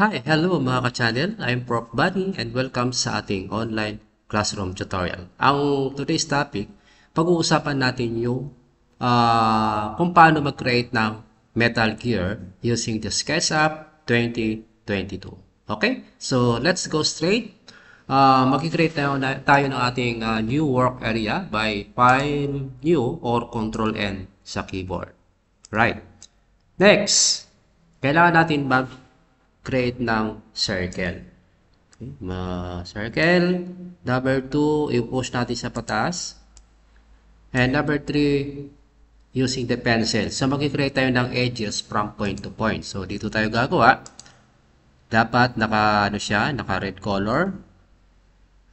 Hi, hello mga ka-channel. I'm Prof. Bunny and welcome sa ating online classroom tutorial. Ang today's topic, pag-uusapan natin yung kung paano mag-create ng Metal Gear using the SketchUp 2022. Okay? So, let's go straight. Mag-create tayo ng ating new work area by File, New, or Control N sa keyboard. Right. Next, kailangan natin mag-create ng circle. Okay, circle. Number 2, i-push natin sa pataas. And number 3, using the pencil. So, mag-create tayo ng edges from point to point. So, dito tayo gagawa. Dapat naka red color.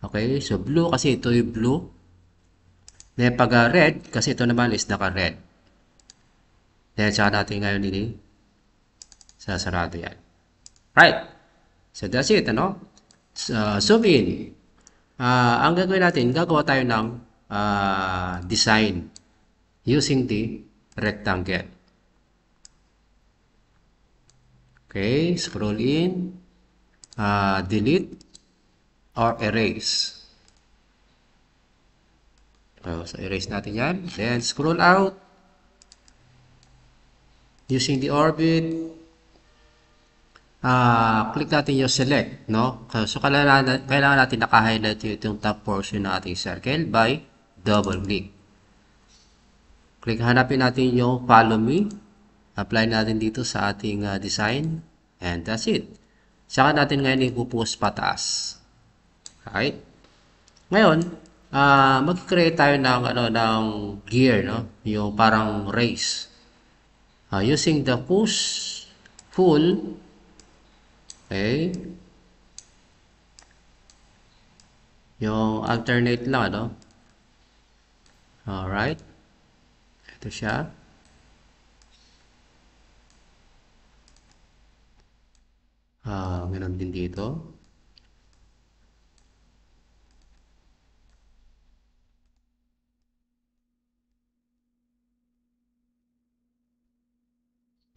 Okay, so blue kasi ito yung blue. Then, pag red, kasi ito naman is naka-red. Then, saka natin ngayon din sasarado yan. Right. So, that's it, ano? Zoom in. Ang gagawin natin, gagawa tayo ng design using the rectangle. Okay, scroll in, delete, or erase. So, erase natin yan. Then, scroll out. Using the orbit, click natin yung select, no? So, kailangan natin naka-highlight yung top portion ng ating circle by double click. Hanapin natin yung follow me. Apply natin dito sa ating design. And that's it. Saka natin ngayon ipupush pataas. Right? Ngayon, mag-create tayo ng gear, no? Yung parang race. Using the push, pull, okay, yung alternate lang, ano? Alright. Ito siya. Meron din dito.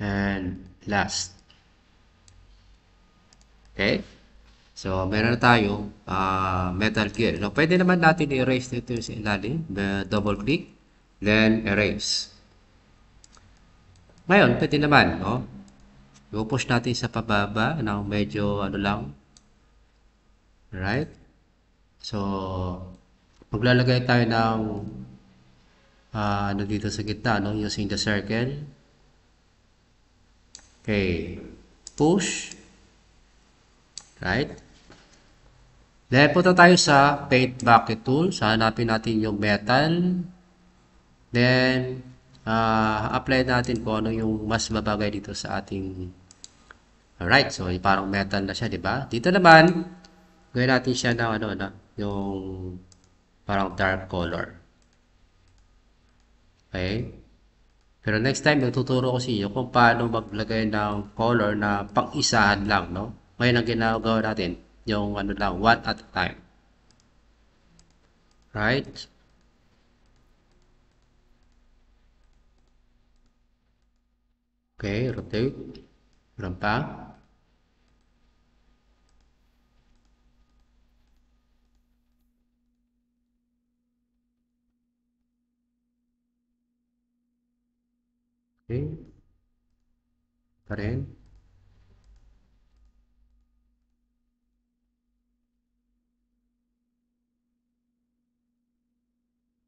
And last. Okay? So, meron na tayong metal gear. No, pwede naman natin i-erase dito sa ilalim. Double click. Then, erase. Ngayon, pwede naman, no? I-push natin sa pababa ng medyo ano lang. Right? So, maglalagay tayo ng ano dito sa gitna, no? Using the circle. Okay. Push. Right? Then, punta tayo sa Paint Bucket Tool. So, hanapin natin yung metal. Then, apply natin kung ano yung mas mabagay dito sa ating. Alright, so parang metal na siya, di ba? Dito naman, gawin natin siya ng yung parang dark color. Okay? Pero next time, tuturo ko sa inyo kung paano maglagay ng color na pang-isahan lang, no? Ngayon ang ginagawa natin, yung lang, one at a time. Right? Okay, rotate. Meron pa. Okay. Pa rin.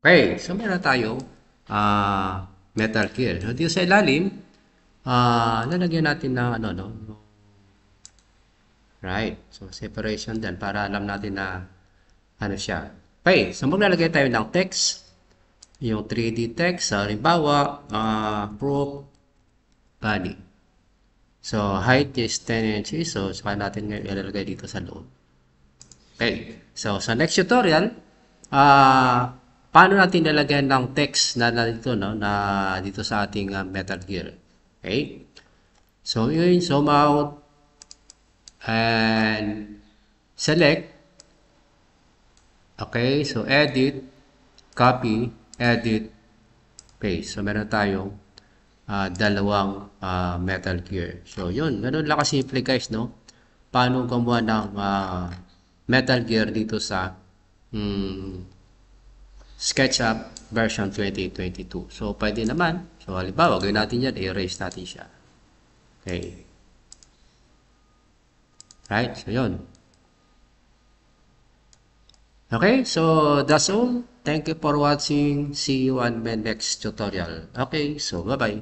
Okay, so meron tayo metal gear. So, dito sa ilalim, lalagyan natin ng no? Right. So, separation din para alam natin na ano siya. Okay, so maglalagay tayo ng text. Yung 3D text, halimbawa, proof body. So, height is 10 inches. So, saka natin ngayon ilalagay dito sa loob. Okay. So, sa next tutorial, paano natin nilagyan ng text na dito, no? Na dito sa ating Metal Gear. Okay. So, yun, zoom out and select. Okay. So, edit, copy, edit, paste. So, meron tayong dalawang Metal Gear. So, yun. Ganun lang kasimple guys, no? paano gumawa ng Metal Gear dito sa SketchUp version 2022. So, pwede naman. So, halimbawa, gawin natin yan, erase natin siya. Okay. Right? So, yun. Okay, so that's all. Thank you for watching. See you on my next tutorial. Okay, so bye-bye.